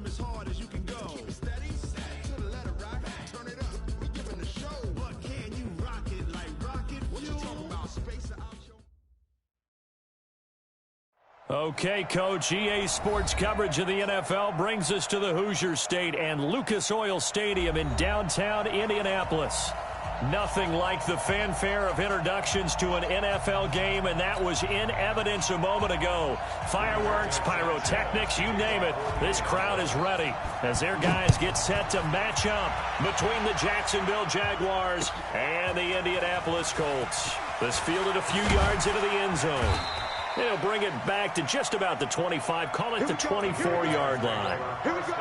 as hard as you can go. Steady, to the letter rock, turn it up, we giving the show. But can you rock it like rocket fuel? What you talking about, space out your... Okay, Coach, EA Sports coverage of the NFL brings us to the Hoosier State and Lucas Oil Stadium in downtown Indianapolis. Nothing like the fanfare of introductions to an NFL game, and that was in evidence a moment ago. Fireworks, pyrotechnics, you name it. This crowd is ready as their guys get set to match up between the Jacksonville Jaguars and the Indianapolis Colts. This fielded a few yards into the end zone. They'll bring it back to just about the 25, call it the 24-yard line. Here we go.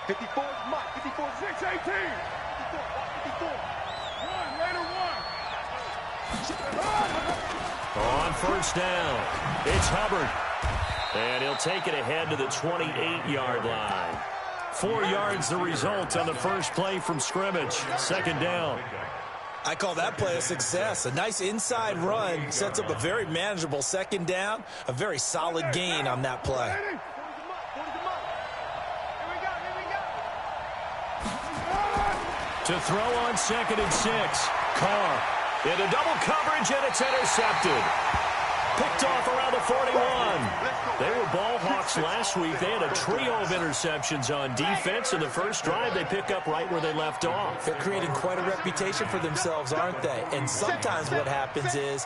54 is Mike. 54, 6, 18. 54, 54. One, later one. On first down, it's Hubbard. And he'll take it ahead to the 28-yard line. 4 yards the result on the first play from scrimmage. Second down. I call that play a success. A nice inside run sets up a very manageable second down. A very solid gain on that play. To throw on 2nd and 6. Carr into double coverage, and it's intercepted. Picked off around the 41. They were ball hawks last week. They had a trio of interceptions on defense. In the first drive, they pick up right where they left off. They're creating quite a reputation for themselves, aren't they? And sometimes what happens is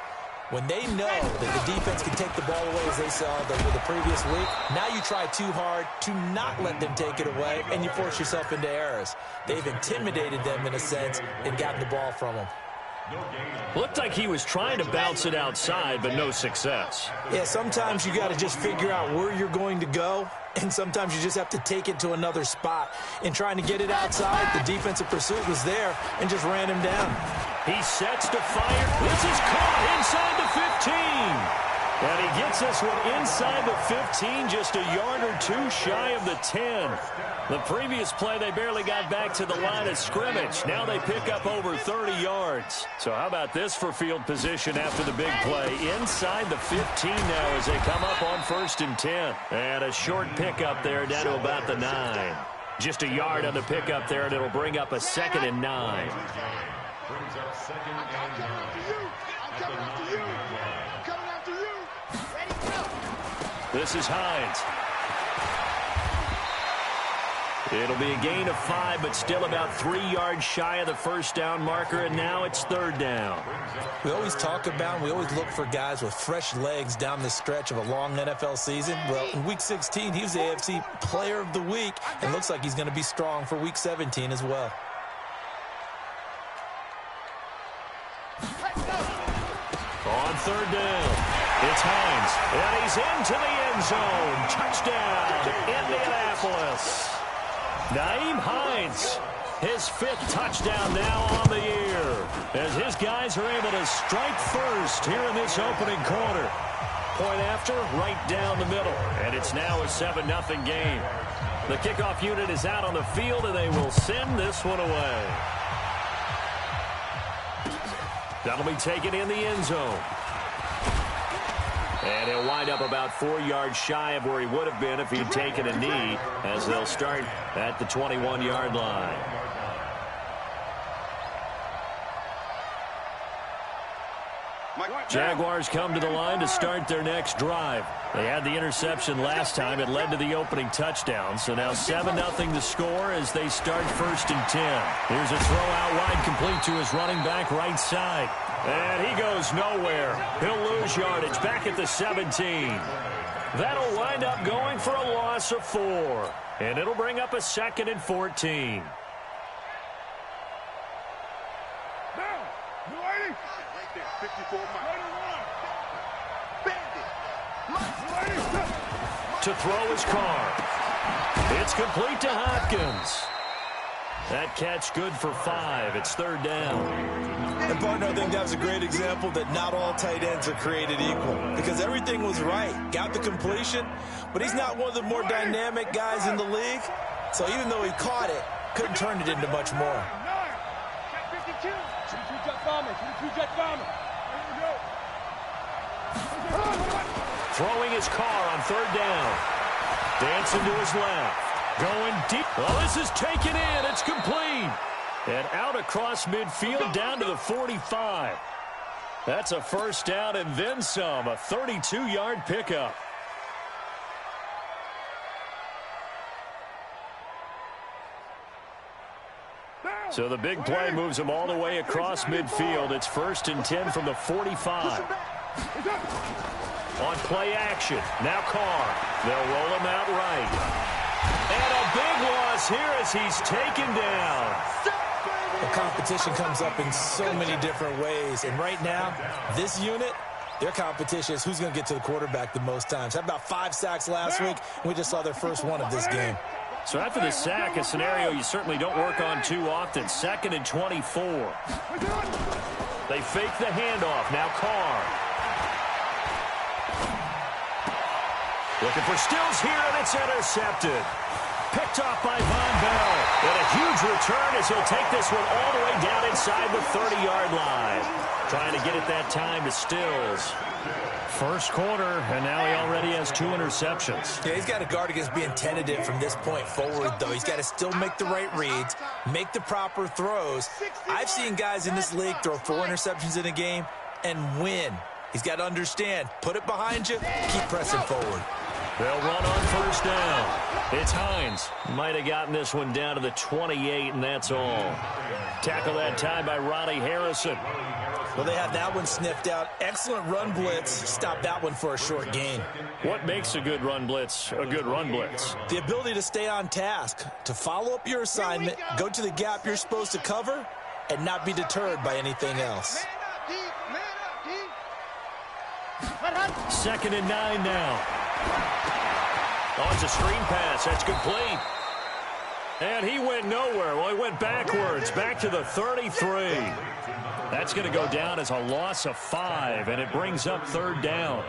when they know that the defense can take the ball away, as they saw the previous week, now you try too hard to not let them take it away, and you force yourself into errors. They've intimidated them in a sense and gotten the ball from them. Looked like he was trying to bounce it outside, but no success. Yeah, sometimes you got to just figure out where you're going to go, and sometimes you just have to take it to another spot. In trying to get it outside, the defensive pursuit was there and just ran him down. He sets to fire. This is caught inside the 15. And he gets this one inside the 15, just a yard or two shy of the 10. The previous play, they barely got back to the line of scrimmage. Now they pick up over 30 yards. So how about this for field position after the big play? Inside the 15 now as they come up on 1st and 10. And a short pickup there down to about the 9. Just a yard on the pickup there, and it'll bring up a 2nd and 9. Brings up 2nd and 9. I'm coming after you. I'm coming after you. Ready, go. This is Hines. It'll be a gain of 5, but still about 3 yards shy of the first down marker, and now it's 3rd down. We always talk about, we always look for guys with fresh legs down the stretch of a long NFL season. Well, in Week 16, he was the AFC Player of the Week, and looks like he's going to be strong for Week 17 as well. On 3rd down, it's Hines, and he's into the end zone. Touchdown, Indianapolis. Nyheim Hines, his 5th touchdown now on the year, as his guys are able to strike first here in this opening quarter. Point after, right down the middle, and it's now a 7-0 game. The kickoff unit is out on the field, and they will send this one away. That'll be taken in the end zone. And he'll wind up about 4 yards shy of where he would have been if he'd taken a knee, as they'll start at the 21-yard line. Jaguars come to the line to start their next drive. They had the interception last time. It led to the opening touchdown. So now 7-0 to score as they start 1st and 10. Here's a throw out wide, complete to his running back right side. And he goes nowhere. He'll lose yardage back at the 17. That'll wind up going for a loss of 4. And it'll bring up a 2nd and 14. Now, you ready? Right there, 54 miles. To throw his Carr. It's complete to Hopkins. That catch good for 5. It's 3rd down. And, partner, I think that was a great example that not all tight ends are created equal, because everything was right. Got the completion, but he's not one of the more dynamic guys in the league. So even though he caught it, couldn't turn it into much more. 52. 22 jet bomber. 22 jet bomber. There you go. Throwing his car on third down. Dancing to his left. Going deep. Well, this is taken in. It's complete. And out across midfield down to the 45. That's a first down and then some. A 32-yard pickup. So the big play moves him all the way across midfield. It's 1st and 10 from the 45. On play action. Now Carr. They'll roll him out right. And a big loss here as he's taken down. The competition comes up in so many different ways. And right now, this unit, their competition is who's going to get to the quarterback the most times. Had about 5 sacks last week. We just saw their first one of this game. So after the sack, a scenario you certainly don't work on too often. 2nd and 24. They fake the handoff. Now Carr. Looking for Stills here, and it's intercepted. Picked off by Von Bell. And a huge return as he'll take this one all the way down inside the 30-yard line. Trying to get it that time to Stills. First quarter, and now he already has 2 interceptions. Yeah, he's got to guard against being tentative from this point forward, though. He's got to still make the right reads, make the proper throws. I've seen guys in this league throw 4 interceptions in a game and win. He's got to understand, put it behind you, keep pressing forward. They'll run on first down. It's Hines. Might have gotten this one down to the 28, and that's all. Tackle that time by Ronnie Harrison. Well, they had that one sniffed out. Excellent run blitz. Stop that one for a short gain. What makes a good run blitz a good run blitz? The ability to stay on task, to follow up your assignment, go to the gap you're supposed to cover, and not be deterred by anything else. 2nd and 9 now. Oh, it's a screen pass. That's complete. And he went nowhere. Well, he went backwards, back to the 33. That's going to go down as a loss of 5, and it brings up 3rd down.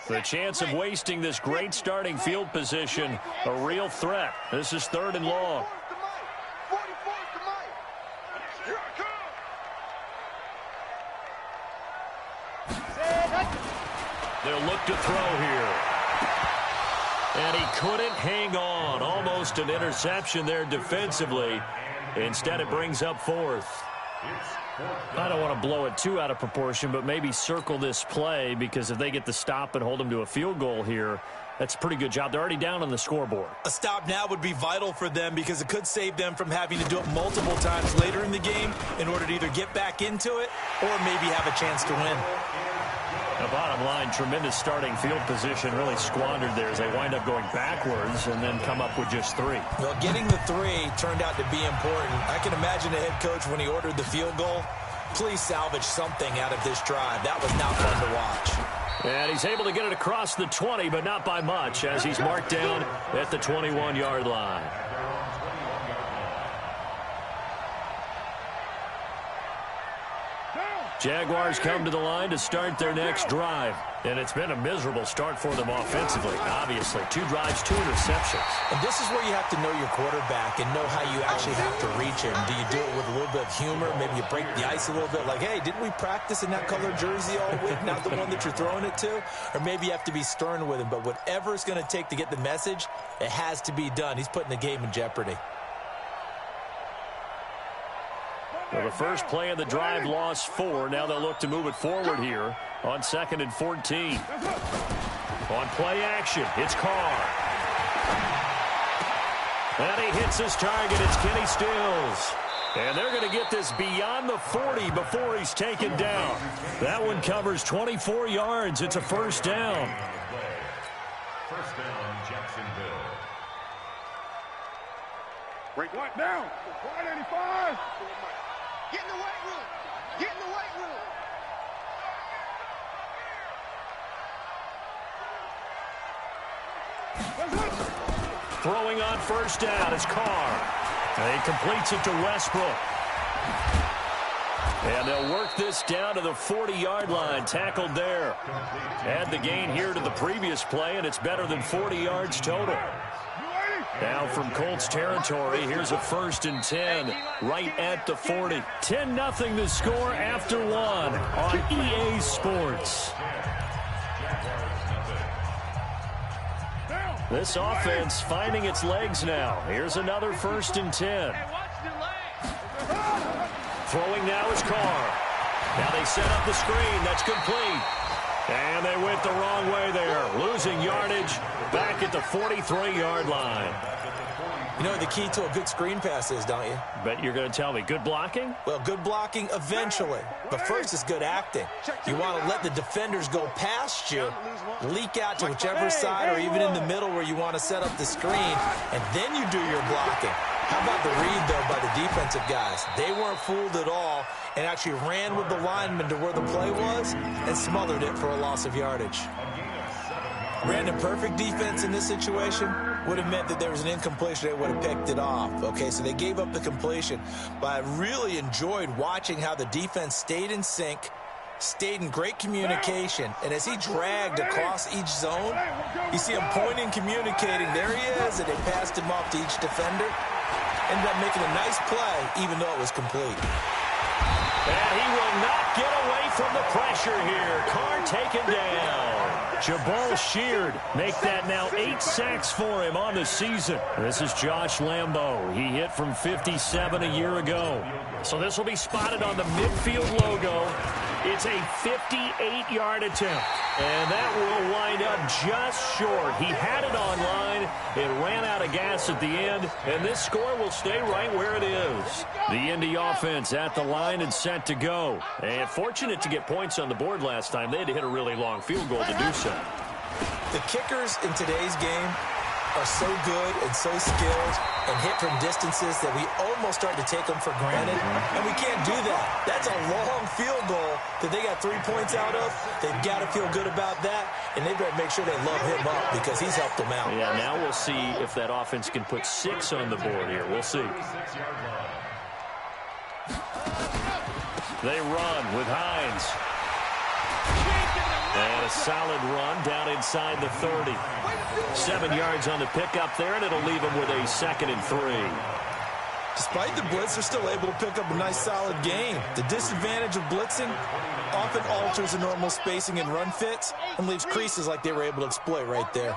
The chance of wasting this great starting field position, a real threat. This is 3rd and long. They'll look to throw here. And he couldn't hang on. Almost an interception there defensively. Instead, it brings up 4th. I don't want to blow it too out of proportion, but maybe circle this play, because if they get the stop and hold them to a field goal here, that's a pretty good job. They're already down on the scoreboard. A stop now would be vital for them, because it could save them from having to do it multiple times later in the game in order to either get back into it or maybe have a chance to win. The bottom line, tremendous starting field position, really squandered there as they wind up going backwards and then come up with just 3. Well, getting the 3 turned out to be important. I can imagine the head coach, when he ordered the field goal, please salvage something out of this drive. That was not fun to watch. And he's able to get it across the 20, but not by much, as he's marked down at the 21-yard line. Jaguars come to the line to start their next drive. And it's been a miserable start for them offensively, obviously. 2 drives, 2 interceptions. And this is where you have to know your quarterback and know how you actually have to reach him. Do you do it with a little bit of humor? Maybe you break the ice a little bit, like, hey, didn't we practice in that color jersey all week, not the one that you're throwing it to? Or maybe you have to be stern with him. But whatever it's going to take to get the message, it has to be done. He's putting the game in jeopardy. Well, the first play of the drive lost 4. Now they'll look to move it forward here on 2nd and 14. On play action, it's Carr. And he hits his target. It's Kenny Stills. And they're going to get this beyond the 40 before he's taken down. That one covers 24 yards. It's a first down. First down, Jacksonville. Break one down. 185. Get in the weight room. Get in the weight room. Throwing on first down is Carr. And he completes it to Westbrook. And they'll work this down to the 40-yard line. Tackled there. Add the gain here to the previous play, and it's better than 40 yards total. Now from Colts territory, here's a 1st and 10 right at the 40. 10-0 the score after 1 on EA Sports. This offense finding its legs now. Here's another 1st and 10. Throwing now is Carr. Now they set up the screen. That's complete. And they went the wrong way there. Losing yardage back at the 43-yard line. You know what the key to a good screen pass is, don't you? Bet you're going to tell me. Good blocking? Well, good blocking eventually. But first is good acting. You want to let the defenders go past you, leak out to whichever side or even in the middle where you want to set up the screen, and then you do your blocking. How about the read, though, by the defensive guys? They weren't fooled at all and actually ran with the lineman to where the play was and smothered it for a loss of yardage. Brandon, perfect defense in this situation would have meant that there was an incompletion. They would have picked it off. Okay, so they gave up the completion. But I really enjoyed watching how the defense stayed in sync, stayed in great communication, and as he dragged across each zone, you see him pointing, communicating. There he is, and they passed him off to each defender. Ended up making a nice play, even though it was complete. And he will not get away from the pressure here. Carr taken down. Jabal Sheard make that now 8 sacks for him on the season. This is Josh Lambo. He hit from 57 a year ago. So this will be spotted on the midfield logo. It's a 58-yard attempt. And that will wind up just short. He had it on line. It ran out of gas at the end. And this score will stay right where it is. The Indy offense at the line and set to go. And fortunate to get points on the board last time. They had to hit a really long field goal to do so. The kickers in today's game are so good and so skilled and hit from distances that we almost start to take them for granted, and we can't do that. That's a long field goal that they got 3 points out of. They've got to feel good about that, and they better make sure they love him up because he's helped them out. Yeah, now we'll see if that offense can put 6 on the board here. We'll see. They run with Hines. And a solid run down inside the 30. 7 yards on the pickup there, and it'll leave them with a 2nd and 3. Despite the blitz, they're still able to pick up a nice, solid gain. The disadvantage of blitzing often alters the normal spacing and run fits and leaves creases like they were able to exploit right there.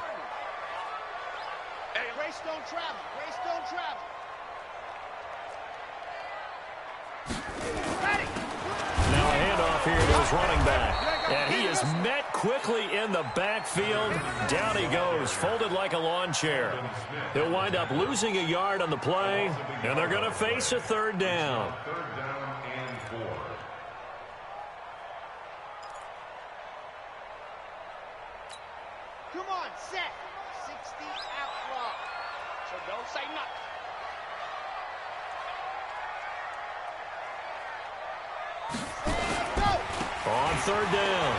Hey, race don't travel. Race don't travel. Ready. Now a handoff here to his running back. And he is met quickly in the backfield. Down he goes, folded like a lawn chair. He'll wind up losing a yard on the play, and they're going to face a 3rd down. Come on, set. 60 outlaw. So don't say nothing. On 3rd down,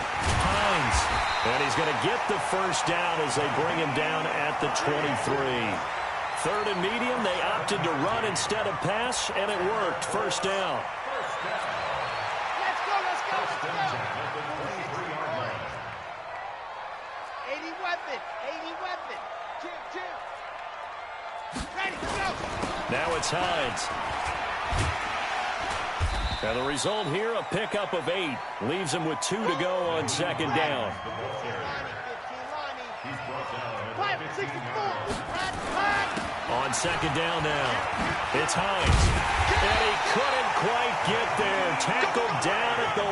Hines. And he's going to get the 1st down as they bring him down at the 23. 3rd and medium, they opted to run instead of pass, and it worked. 1st down. Let's go, let's go, let's go. 80 weapon, 80 weapon. Jim. Ready, go. Now it's Hines. And the result here, a pickup of 8. Leaves him with 2 to go on 2nd down. On 2nd down now, it's Hines. And he couldn't quite get there. Tackled down at the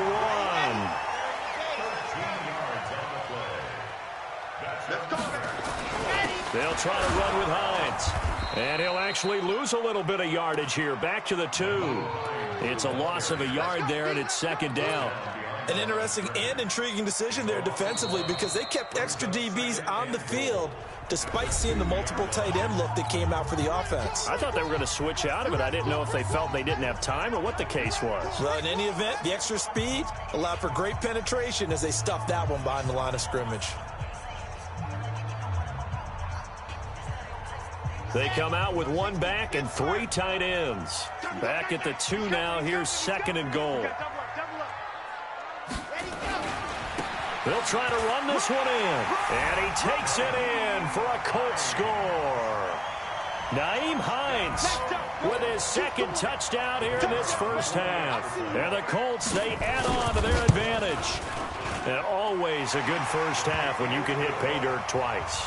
1. They'll try to run with Hines. And he'll actually lose a little bit of yardage here. Back to the 2. It's a loss of a yard there, and it's 2nd down. An interesting and intriguing decision there defensively because they kept extra DBs on the field despite seeing the multiple tight end look that came out for the offense. I thought they were going to switch out of it. I didn't know if they felt they didn't have time or what the case was. Well, in any event, the extra speed allowed for great penetration as they stuffed that one behind the line of scrimmage. They come out with 1 back and 3 tight ends. Back at the 2 now. Here's 2nd and goal. They'll try to run this one in. And he takes it in for a Colts score. Nyheim Hines with his second touchdown here in this first half. And the Colts, they add on to their advantage. And always a good first half when you can hit pay dirt twice.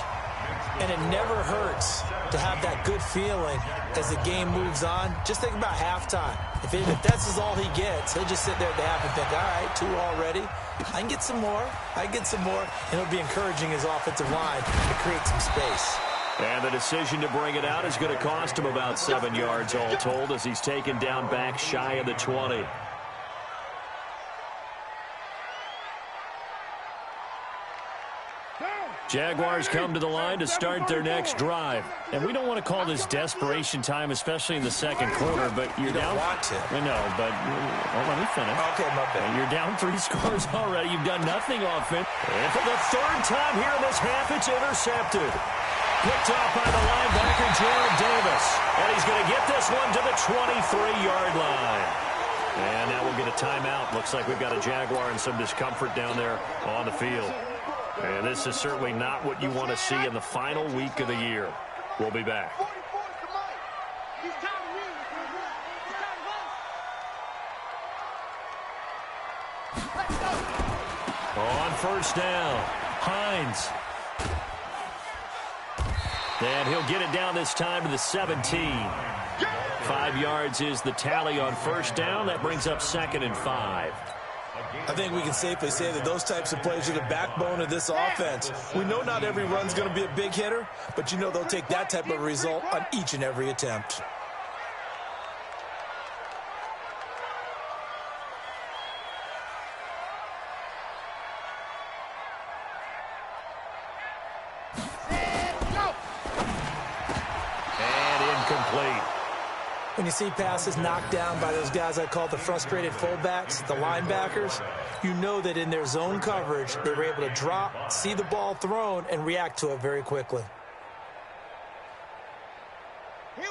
And it never hurts to have that good feeling as the game moves on. Just think about halftime. If that's all he gets, he'll just sit there at the half and think, all right, 2 already. I can get some more. I can get some more. And it'll be encouraging his offensive line to create some space. And the decision to bring it out is going to cost him about 7 yards all told as he's taken down back shy of the 20. Jaguars come to the line to start their next drive. And we don't want to call this desperation time, especially in the second quarter, but you're down. You don't want to. I know, but let me finish. Okay, my bad. You're down 3 scores already. You've done nothing offense. And for the third time here in this half, it's intercepted. Picked off by the linebacker, Jordan Davis. And he's going to get this one to the 23-yard line. And now we'll get a timeout. Looks like we've got a Jaguar and some discomfort down there on the field. And this is certainly not what you want to see in the final week of the year. We'll be back. On first down, Hines. And he'll get it down this time to the 17. 5 yards is the tally on first down. That brings up 2nd and 5. I think we can safely say that those types of plays are the backbone of this offense. We know not every run's going to be a big hitter, but you know they'll take that type of result on each and every attempt. And incomplete. When you see passes knocked down by those guys I call the frustrated fullbacks, the linebackers, you know that in their zone coverage, they were able to drop, see the ball thrown, and react to it very quickly.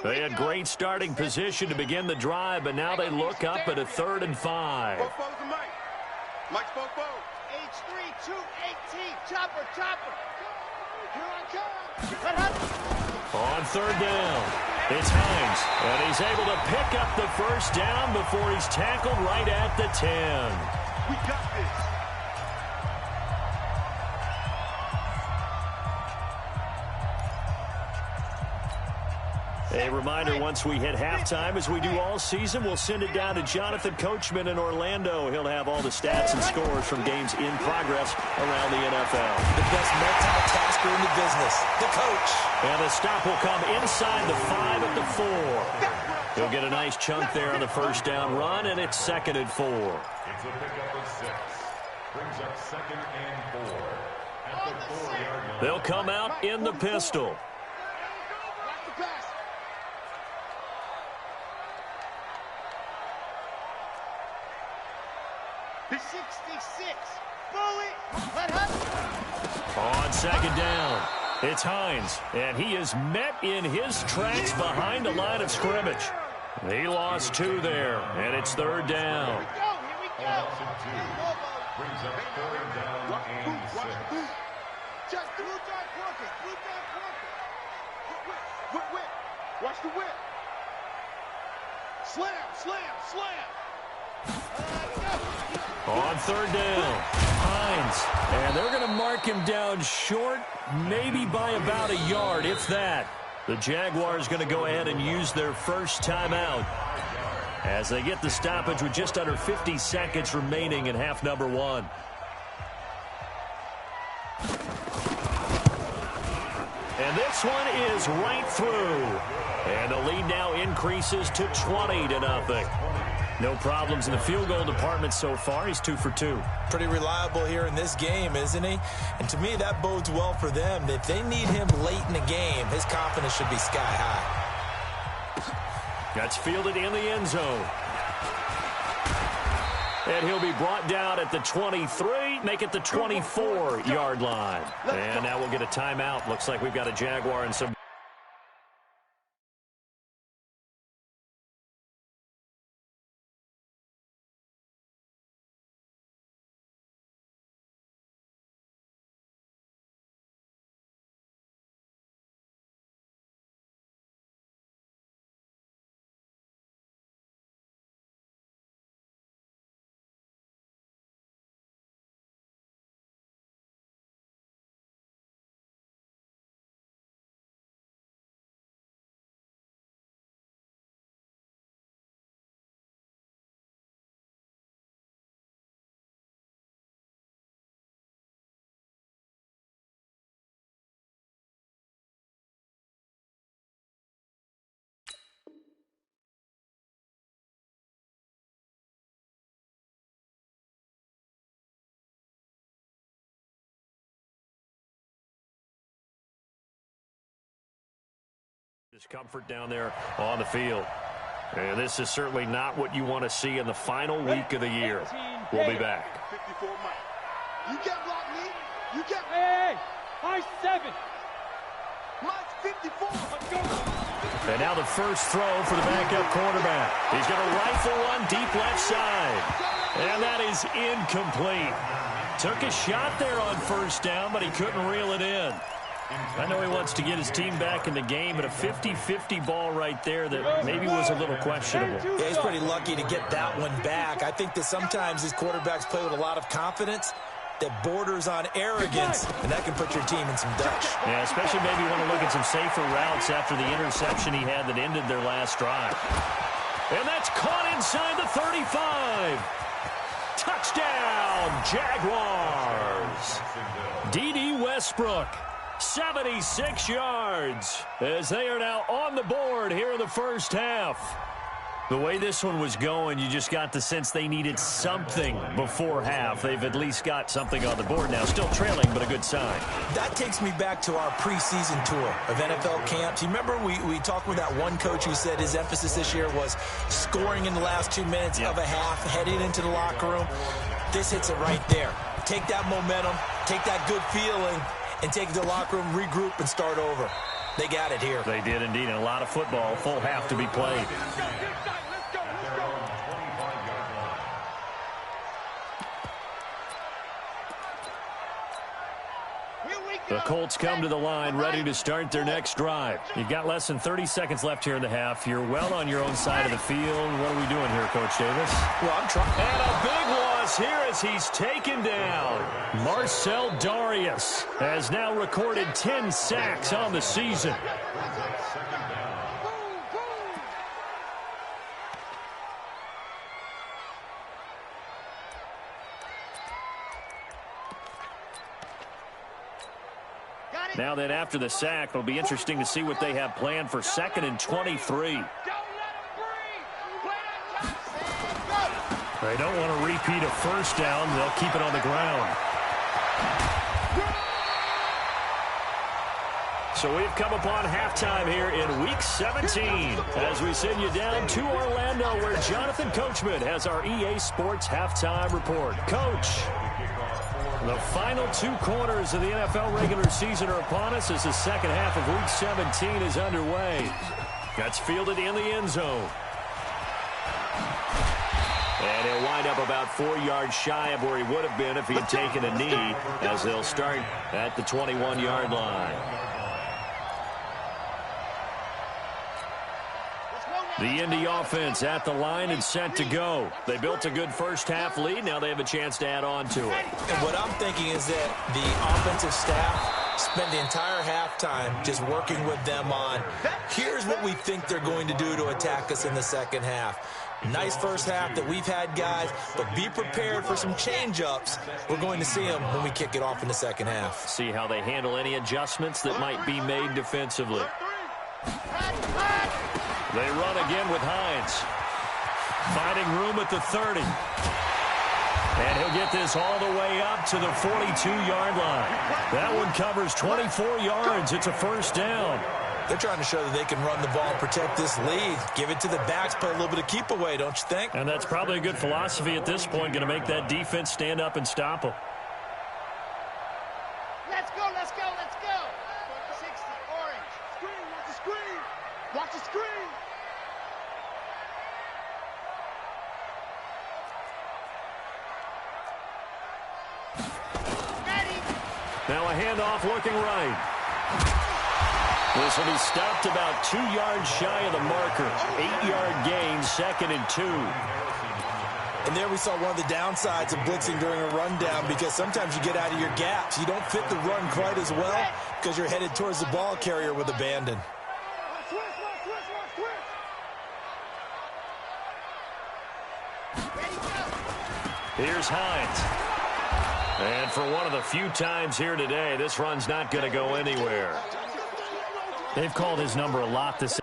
They had great starting position to begin the drive, but now they look up at a 3rd and 5. Mike's Popo. H3, 218, chopper, chopper. Here I come. On 3rd down, it's Hines, and he's able to pick up the first down before he's tackled right at the 10. We got this. A reminder, once we hit halftime, as we do all season, we'll send it down to Jonathan Coachman in Orlando. He'll have all the stats and scores from games in progress around the NFL. The best multitasker in the business, the coach. And the stop will come inside the 5 at the 4. He'll get a nice chunk there on the first down run, and it's 2nd and 4. It's a pickup of 6. Brings up 2nd and 4. At the 4-yard line. They'll come out in the pistol. The 66. Bully. Let her. On 2nd down, it's Hines, and he is met in his tracks behind the line of scrimmage. He lost 2 there, and it's 3rd down. Here we go. Brings up 3rd down and 6. Just blue dart workers. Blue dart workers. Whip. Watch the whip. Slam. On 3rd down, Hines, and they're going to mark him down short, maybe by about a yard, if that. The Jaguars going to go ahead and use their first timeout as they get the stoppage with just under 50 seconds remaining in half number 1. And this one is right through. And the lead now increases to 20-0. No problems in the field goal department so far. He's 2 for 2. Pretty reliable here in this game, isn't he? And to me, that bodes well for them. If they need him late in the game, his confidence should be sky high. That's fielded in the end zone. And he'll be brought down at the 23, make it the 24-yard line. And now we'll get a timeout. Looks like we've got a Jaguar and some Discomfort down there on the field. And this is certainly not what you want to see in the final week of the year. We'll be back. 54 Mike. You can't block me. You can't. Hey, high 7. Mike's 54. Let's go. And now the first throw for the backup quarterback. He's going to rifle one deep left side. And that is incomplete. Took a shot there on first down, but he couldn't reel it in. I know he wants to get his team back in the game, but a 50-50 ball right there that maybe was a little questionable. Yeah, he's pretty lucky to get that one back. I think that sometimes these quarterbacks play with a lot of confidence that borders on arrogance, and that can put your team in some dutch. Yeah, especially maybe want to look at some safer routes after the interception he had that ended their last drive. And that's caught inside the 35. Touchdown, Jaguars. D.D. Westbrook, 76 yards, as they are now on the board here in the first half. The way this one was going, you just got the sense they needed something before half. They've at least got something on the board now. Still trailing, but a good sign. That takes me back to our preseason tour of NFL camps. You remember we talked with that one coach who said his emphasis this year was scoring in the last 2 minutes of a half, heading into the locker room. This hits it right there. Take that momentum, take that good feeling, and take it to the locker room, regroup, and start over. They got it here. They did indeed, and a lot of football, full half to be played. The Colts come to the line, ready to start their next drive. You've got less than 30 seconds left here in the half. You're well on your own side of the field. What are we doing here, Coach Davis? Well, I'm trying. And a big loss here as he's taken down. Marcel Darius has now recorded 10 sacks on the season. Now then, after the sack, it'll be interesting to see what they have planned for 2nd and 23. They don't want to repeat a first down. They'll keep it on the ground. So we've come upon halftime here in Week 17 as we send you down to Orlando where Jonathan Coachman has our EA Sports Halftime Report. Coach, the final 2 quarters of the NFL regular season are upon us as the second half of Week 17 is underway. That's fielded in the end zone. And he'll wind up about 4 yards shy of where he would have been if he had taken a knee, as they'll start at the 21-yard line. The Indy offense at the line and set to go. They built a good first half lead. Now they have a chance to add on to it. And what I'm thinking is that the offensive staff spent the entire halftime just working with them on, here's what we think they're going to do to attack us in the second half. Nice first half that we've had, guys, but be prepared for some change-ups. We're going to see them when we kick it off in the second half. See how they handle any adjustments that might be made defensively. They run again with Hines. Finding room at the 30. And he'll get this all the way up to the 42-yard line. That one covers 24 yards. It's a first down. They're trying to show that they can run the ball and protect this lead. Give it to the backs, play a little bit of keep away, don't you think? And that's probably a good philosophy at this point, going to make that defense stand up and stop them. Let's go, let's go, let's go. 60, orange. Screen, watch the screen. Watch the screen. Now a handoff looking right. This will be stopped about 2 yards shy of the marker. 8-yard gain, 2nd and 2. And there we saw one of the downsides of blitzing during a rundown because sometimes you get out of your gaps. You don't fit the run quite as well because you're headed towards the ball carrier with abandon. Here's Hines. And for one of the few times here today, this run's not going to go anywhere. They've called his number a lot this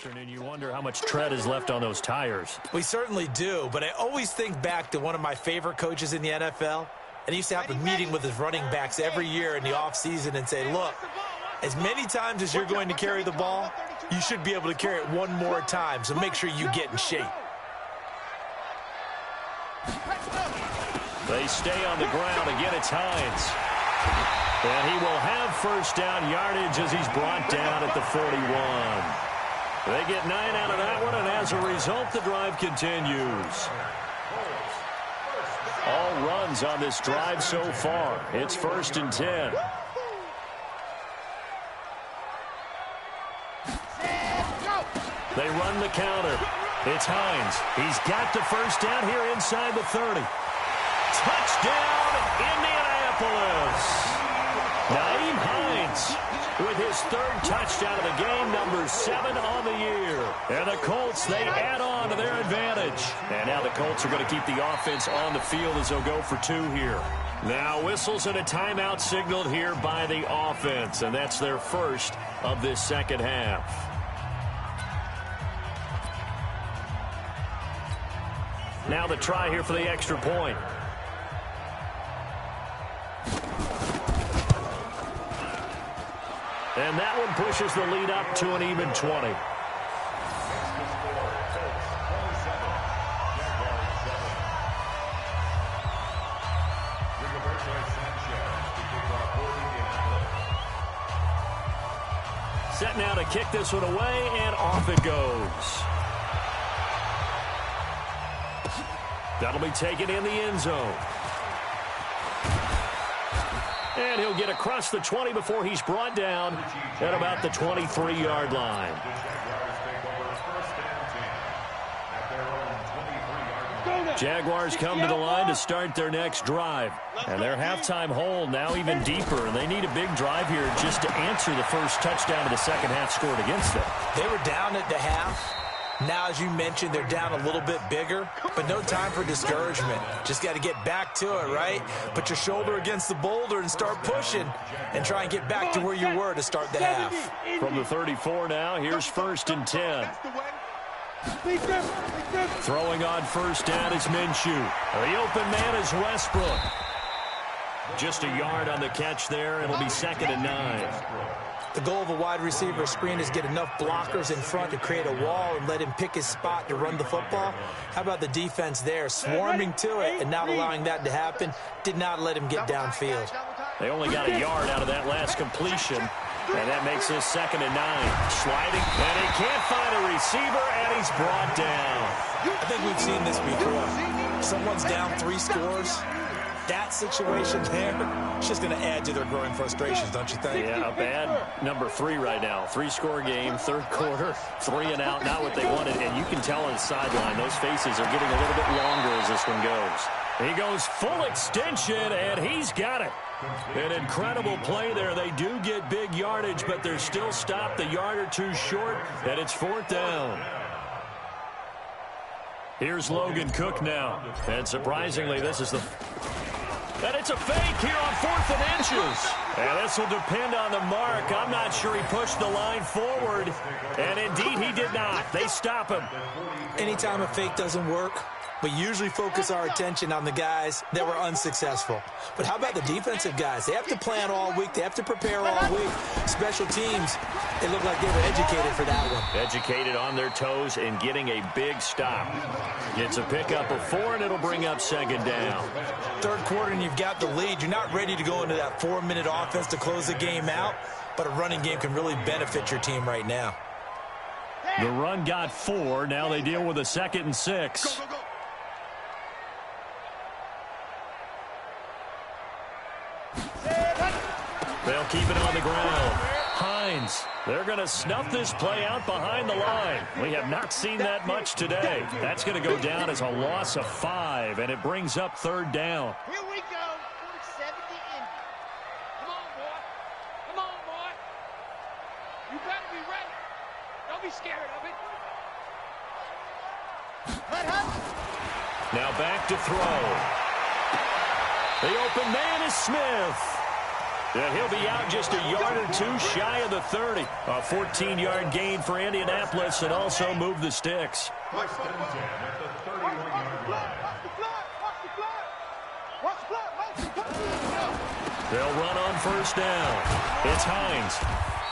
And you wonder how much tread is left on those tires. We certainly do, but I always think back to one of my favorite coaches in the NFL. And he used to have a meeting with his running backs every year in the offseason and say, look, as many times as you're going to carry the ball, you should be able to carry it one more time, so make sure you get in shape. They stay on the ground. Again, it's Hines. And he will have first down yardage as he's brought down at the 41. They get 9 out of that one, and as a result, the drive continues. All runs on this drive so far. It's 1st and 10. They run the counter. It's Hines. He's got the first down here inside the 30. Touchdown, Indianapolis. Naeem Hines with his 3rd touchdown of the game, number 7 on the year. And the Colts, they add on to their advantage. And now the Colts are going to keep the offense on the field as they'll go for 2 here. Now whistles and a timeout signaled here by the offense. And that's their first of this second half. Now the try here for the extra point. And that one pushes the lead up to an even 20. Set now to kick this one away, and off it goes. That'll be taken in the end zone. And he'll get across the 20 before he's brought down at about the 23-yard line. Jaguars come to the line to start their next drive. And their halftime hole now even deeper. And they need a big drive here just to answer the first touchdown of the second half scored against them. They were down at the half. Now, as you mentioned, they're down a little bit bigger, but no time for discouragement. Just got to get back to it, right? Put your shoulder against the boulder and start pushing and try and get back to where you were to start the half. From the 34 now, here's 1st and 10. Throwing on first down is Minshew. The open man is Westbrook. Just a yard on the catch there. It'll be 2nd and 9. The goal of a wide receiver screen is get enough blockers in front to create a wall and let him pick his spot to run the football. How about the defense there, swarming to it and not allowing that to happen? Did not let him get downfield. They only got a yard out of that last completion, and that makes this 2nd and 9. Sliding, and he can't find a receiver, and he's brought down. I think we've seen this before. Someone's down 3 scores. That situation there, it's just going to add to their growing frustrations, don't you think? Yeah, a bad number 3 right now. 3-score game, 3rd quarter, 3 and out, not what they wanted. And you can tell on the sideline, those faces are getting a little bit longer as this one goes. He goes full extension, and he's got it. An incredible play there. They do get big yardage, but they're still stopped a yard or 2 short, and it's 4th down. Here's Logan Cook now. And surprisingly, this is the... And it's a fake here on 4th and inches. And this will depend on the mark. I'm not sure he pushed the line forward. And indeed, he did not. They stop him. Anytime a fake doesn't work, we usually focus our attention on the guys that were unsuccessful. But how about the defensive guys? They have to plan all week. They have to prepare all week. Special teams, it looked like they were educated for that one. Educated on their toes and getting a big stop. Gets a pickup of 4, and it'll bring up 2nd down. 3rd quarter, and you've got the lead. You're not ready to go into that 4-minute offense to close the game out, but a running game can really benefit your team right now. The run got 4. Now they deal with a 2nd and 6. They'll keep it on the ground. Hines, they're going to snuff this play out behind the line. We have not seen that much today. That's going to go down as a loss of 5, and it brings up 3rd down. Here we go. 47 to Indy. Come on, boy. Come on, boy. You better be ready. Don't be scared of it. Now back to throw. The open man is Smith. Yeah, he'll be out just a yard or two shy of the 30. A 14-yard gain for Indianapolis and also move the sticks. First and 10 at the 31-yard line. They'll run on first down. It's Hines.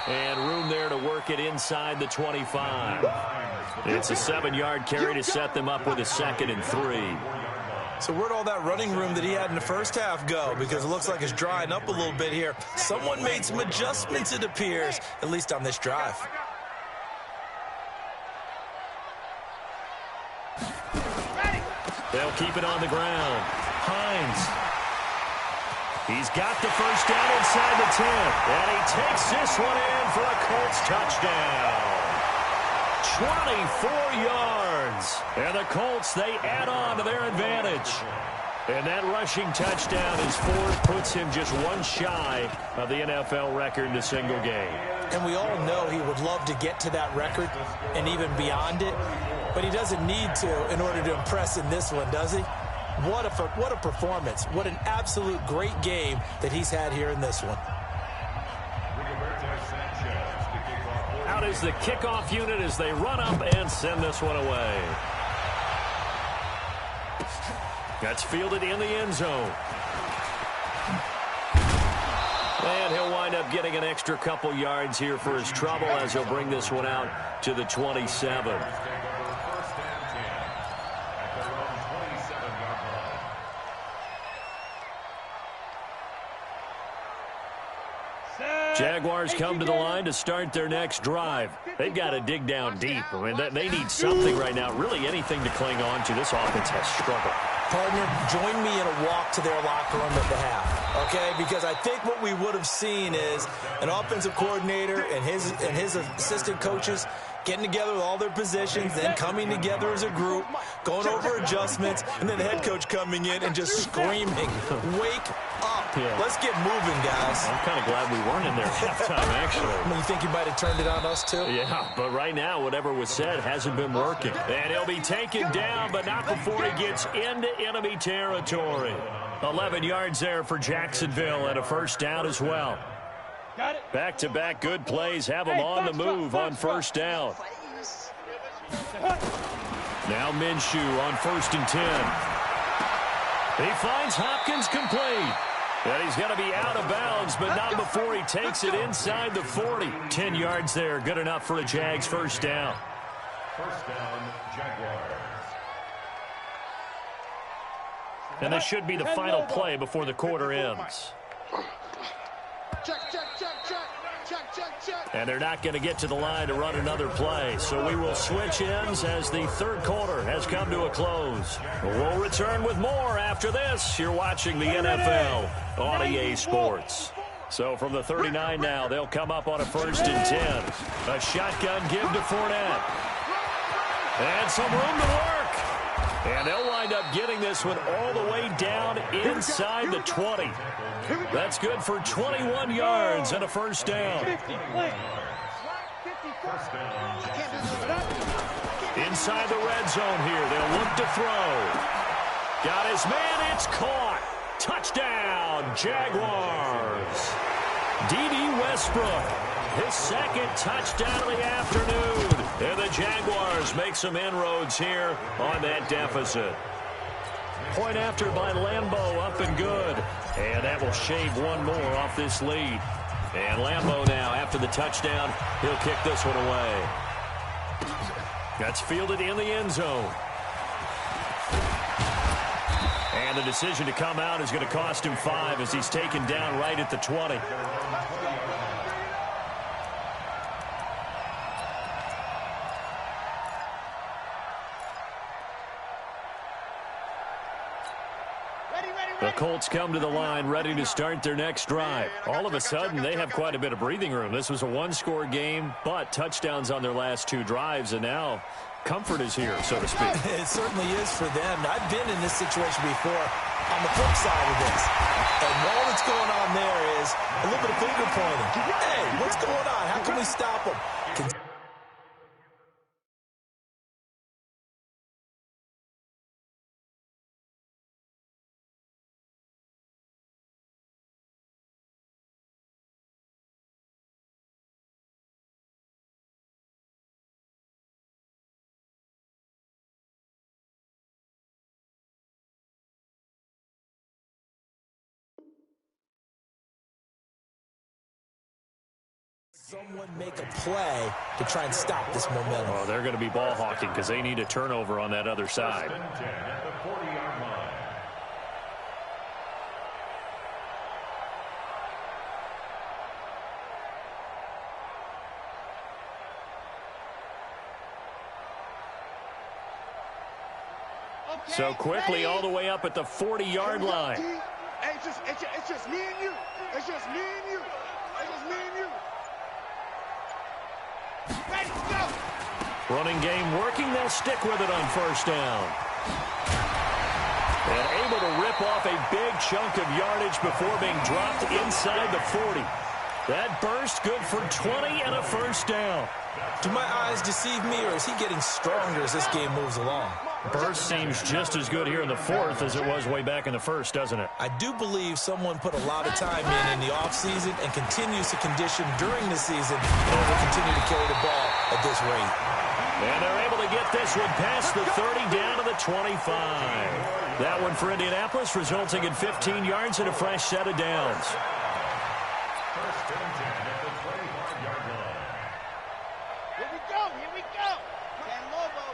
And room there to work it inside the 25. It's a 7-yard carry to set them up with a 2nd and 3. So where'd all that running room that he had in the first half go? Because it looks like it's drying up a little bit here. Someone made some adjustments, it appears, at least on this drive. They'll keep it on the ground. Hines. He's got the first down inside the 10. And he takes this one in for a Colts touchdown. 24 yards. And the Colts, they add on to their advantage. And that rushing touchdown is 4, puts him just one shy of the NFL record in a single game. And we all know he would love to get to that record and even beyond it. But he doesn't need to in order to impress in this one, does he? What a performance. What an absolute great game that he's had here in this one. Out is the kickoff unit as they run up and send this one away. That's fielded in the end zone. And he'll wind up getting an extra couple yards here for his trouble as he'll bring this one out to the 27. Jaguars come to the line to start their next drive. They've got to dig down deep. I mean, they need something right now, really anything to cling on to. This offense has struggled. Partner, join me in a walk to their locker room at the half, okay? Because I think what we would have seen is an offensive coordinator and his assistant coaches getting together with all their positions, then coming together as a group, going over adjustments, and then the head coach coming in and just screaming, wake up. Yeah. Let's get moving, guys. I'm kind of glad we weren't in there at halftime, actually. I mean, you think you might have turned it on us, too? Yeah, but right now, whatever was said hasn't been working. And he'll be taken down, but not before he gets into enemy territory. 11 yards there for Jacksonville and a first down as well. Back-to-back good plays have them on the move on first down. Now Minshew on 1st and 10. He finds Hopkins complete. And he's going to be out of bounds, but not before he takes it inside the 40. 10 yards there, good enough for a Jags first down. First down, Jaguars. And this should be the final play before the quarter ends. And they're not going to get to the line to run another play. So we will switch ends as the third quarter has come to a close. We'll return with more after this. You're watching the NFL on EA Sports. So from the 39 now, they'll come up on a 1st and 10. A shotgun give to Fournette. And some room to work. And they'll wind up getting this one all the way down inside the 20. That's good for 21 yards and a first down. Inside the red zone here. They'll look to throw. Got his man. It's caught. Touchdown, Jaguars. D.D. Westbrook, his 2nd touchdown of the afternoon. And the Jaguars make some inroads here on that deficit. Point after by Lambeau, up and good. And that will shave one more off this lead. And Lambeau now, after the touchdown, he'll kick this one away. That's fielded in the end zone. And the decision to come out is going to cost him 5 as he's taken down right at the 20. The Colts come to the line ready to start their next drive. All of a sudden, they have quite a bit of breathing room. This was a one-score game, but touchdowns on their last 2 drives, and now comfort is here, so to speak. It certainly is for them. I've been in this situation before on the flip side of this. And all that's going on there is a little bit of finger pointing. Hey, what's going on? How can we stop them? Someone make a play to try and stop this momentum. Well, they're going to be ball hawking because they need a turnover on that other side. 10 at the 40-yard line. So quickly all the way up at the 40-yard line. Hey, it's just me and you. It's just me and you. It's just me and you. Ready, go. Running game working. They'll stick with it on first down. And able to rip off a big chunk of yardage before being dropped inside the 40. That burst good for 20 and a first down. Do my eyes deceive me, or is he getting stronger as this game moves along? Burst seems just as good here in the fourth as it was way back in the first, doesn't it? I do believe someone put a lot of time in the offseason and continues to condition during the season in order to continue to carry the ball at this rate. And they're able to get this one past the 30 down to the 25. That one for Indianapolis, resulting in 15 yards and a fresh set of downs. First and 10 at the 25-yard line. Here we go. Here we go. San Lobo.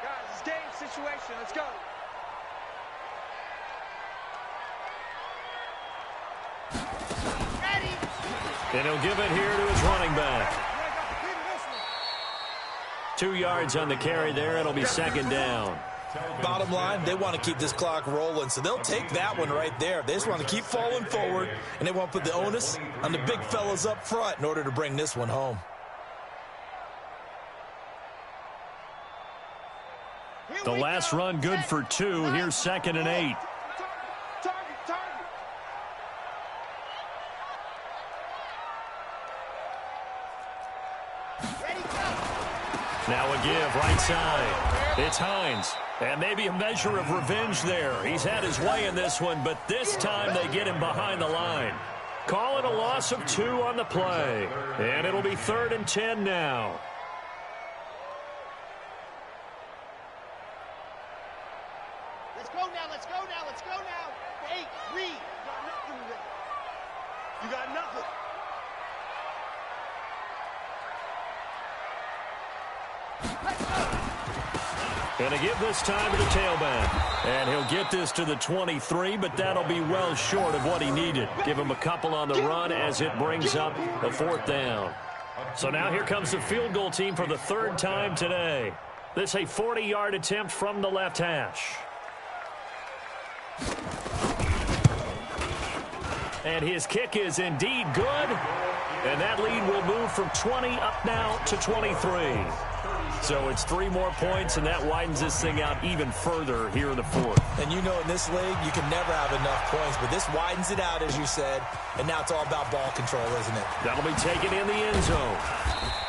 Guys, it's game situation. Let's go. Ready. And he'll give it here to his running back. 2 yards on the carry there. It'll be second down. Bottom line, they want to keep this clock rolling, so they'll take that one right there. They just want to keep falling forward, and they want to put the onus on the big fellas up front in order to bring this one home. The last run good for 2. Here's second and 8. Target. Ready, go. Now a give right side. It's Hines. And maybe a measure of revenge there. He's had his way in this one, but this time they get him behind the line. Call it a loss of 2 on the play. And it'll be 3rd and 10 now. Let's go now. Let's go now. Let's go now. Hey, read. You got nothing. Going to give this time to the tailback. And he'll get this to the 23, but that'll be well short of what he needed. Give him a couple on the run as it brings up a 4th down. So now here comes the field goal team for the 3rd time today. This a 40-yard attempt from the left hash. And his kick is indeed good. And that lead will move from 20 up now to 23. So it's 3 more points, and that widens this thing out even further here in the 4th. And you know in this league, you can never have enough points, but this widens it out, as you said, and now it's all about ball control, isn't it? That'll be taken in the end zone.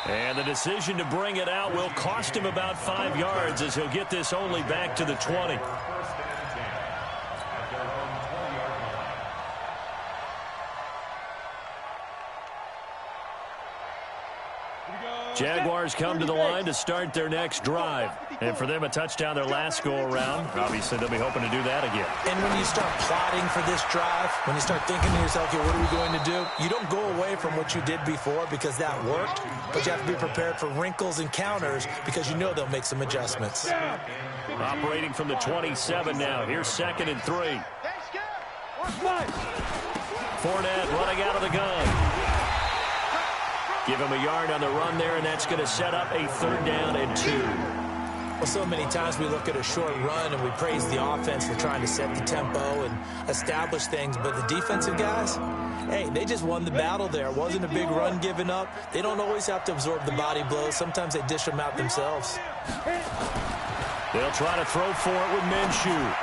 And the decision to bring it out will cost him about 5 yards as he'll get this only back to the 20. First and 10 at their own 20-yard line. Jaguars come to the line to start their next drive. And for them, a touchdown their last go-around. Obviously, they'll be hoping to do that again. And when you start plotting for this drive, when you start thinking to yourself, okay, what are we going to do? You don't go away from what you did before because that worked, but you have to be prepared for wrinkles and counters because you know they'll make some adjustments. Operating from the 27 now. Here's 2nd and 3. Fournette running out of the gun. Give him a yard on the run there, and that's going to set up a 3rd down and 2. Well, so many times we look at a short run and we praise the offense for trying to set the tempo and establish things, but the defensive guys, hey, they just won the battle there. It wasn't a big run given up. They don't always have to absorb the body blows. Sometimes they dish them out themselves. They'll try to throw for it with Minshew.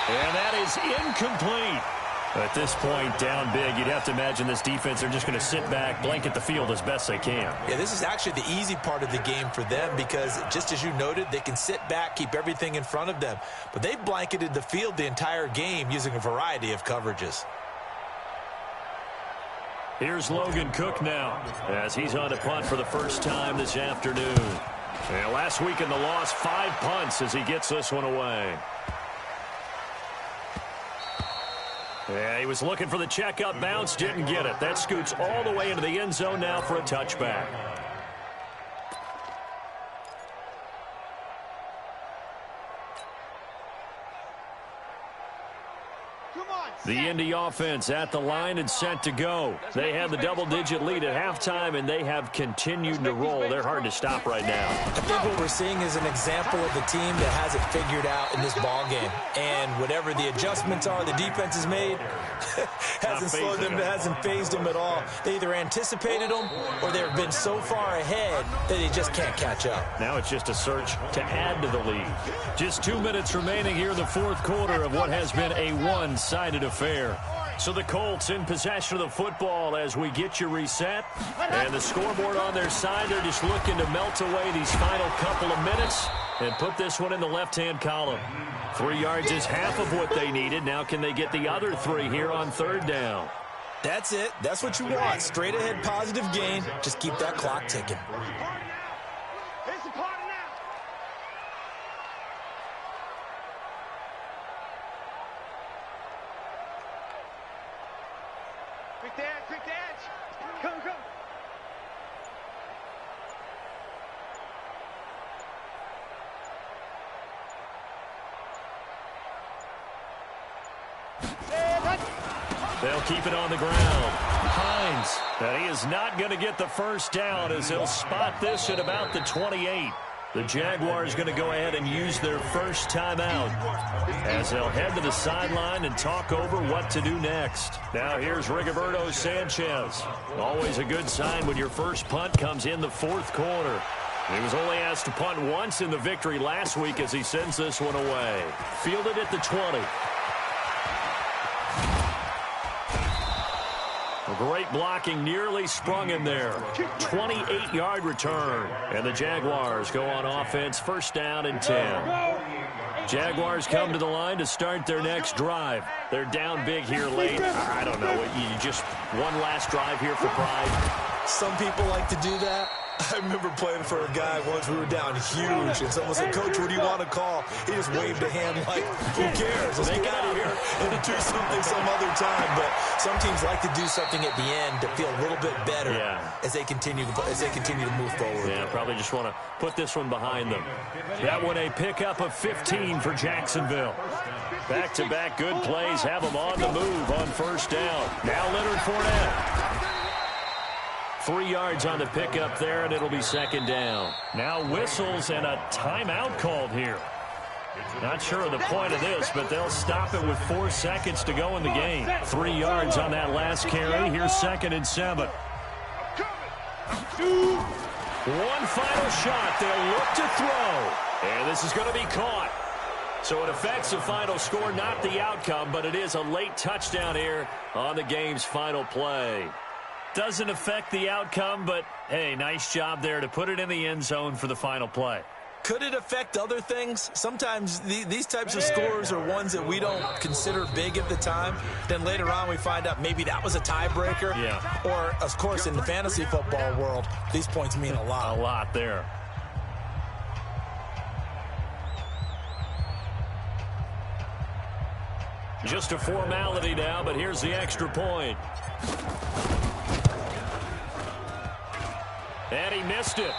And that is incomplete. At this point, down big, you'd have to imagine this defense, they're just going to sit back, blanket the field as best they can. Yeah, this is actually the easy part of the game for them because, just as you noted, they can sit back, keep everything in front of them. But they've blanketed the field the entire game using a variety of coverages. Here's Logan Cook now as he's on a punt for the first time this afternoon. And last week in the loss, 5 punts as he gets this one away. Yeah, he was looking for the checkup bounce, didn't get it. That scoots all the way into the end zone now for a touchback. The Indy offense at the line and set to go. They had the double-digit lead at halftime, and they have continued to roll. They're hard to stop right now. I think what we're seeing is an example of a team that has it figured out in this ball game. And whatever the adjustments are the defense has made, hasn't slowed them, hasn't phased them at all. They either anticipated them or they've been so far ahead that they just can't catch up. Now it's just a search to add to the lead. Just 2 minutes remaining here in the fourth quarter of what has been a one-sided affair. So the Colts in possession of the football as we get you reset. And the scoreboard on their side, they're just looking to melt away these final couple of minutes and put this one in the left-hand column. 3 yards is half of what they needed. Now can they get the other 3 here on third down? That's it. That's what you want. Straight ahead positive gain. Just keep that clock ticking. It's a party now. Quick dance, quick dance. Come, come. They'll keep it on the ground. Hines, he is not going to get the first down as he'll spot this at about the 28. The Jaguars going to go ahead and use their first timeout as they'll head to the sideline and talk over what to do next. Now here's Rigoberto Sanchez. Always a good sign when your first punt comes in the fourth quarter. He was only asked to punt once in the victory last week as he sends this one away. Fielded at the 20. Great blocking, nearly sprung him there. 28-yard return. And the Jaguars go on offense, first down and 10. Jaguars come to the line to start their next drive. They're down big here late. I don't know. You just one last drive here for pride. Some people like to do that. I remember playing for a guy once. We were down huge, and someone said, "Coach, what do you want to call?" He just waved a hand like, "Who cares? Let's get out of here and do something some other time." But some teams like to do something at the end to feel a little bit better as they continue to move forward. Yeah, probably just want to put this one behind them. That one a pickup of 15 for Jacksonville. Back-to-back good plays have them on the move on first down. Now Leonard Fournette. 3 yards on the pickup there, and it'll be second down. Now whistles and a timeout called here. Not sure of the point of this, but they'll stop it with 4 seconds to go in the game. 3 yards on that last carry. Here's second and 7. One final shot. They'll look to throw. And this is going to be caught. So it affects the final score, not the outcome, but it is a late touchdown here on the game's final play. Doesn't affect the outcome, but, hey, nice job there to put it in the end zone for the final play. Could it affect other things? Sometimes these types of scores are ones that we don't consider big at the time. Then later on we find out maybe that was a tiebreaker. Yeah. Or, of course, in the fantasy football world, these points mean a lot. A lot there. Just a formality now, but here's the extra point. And he missed it.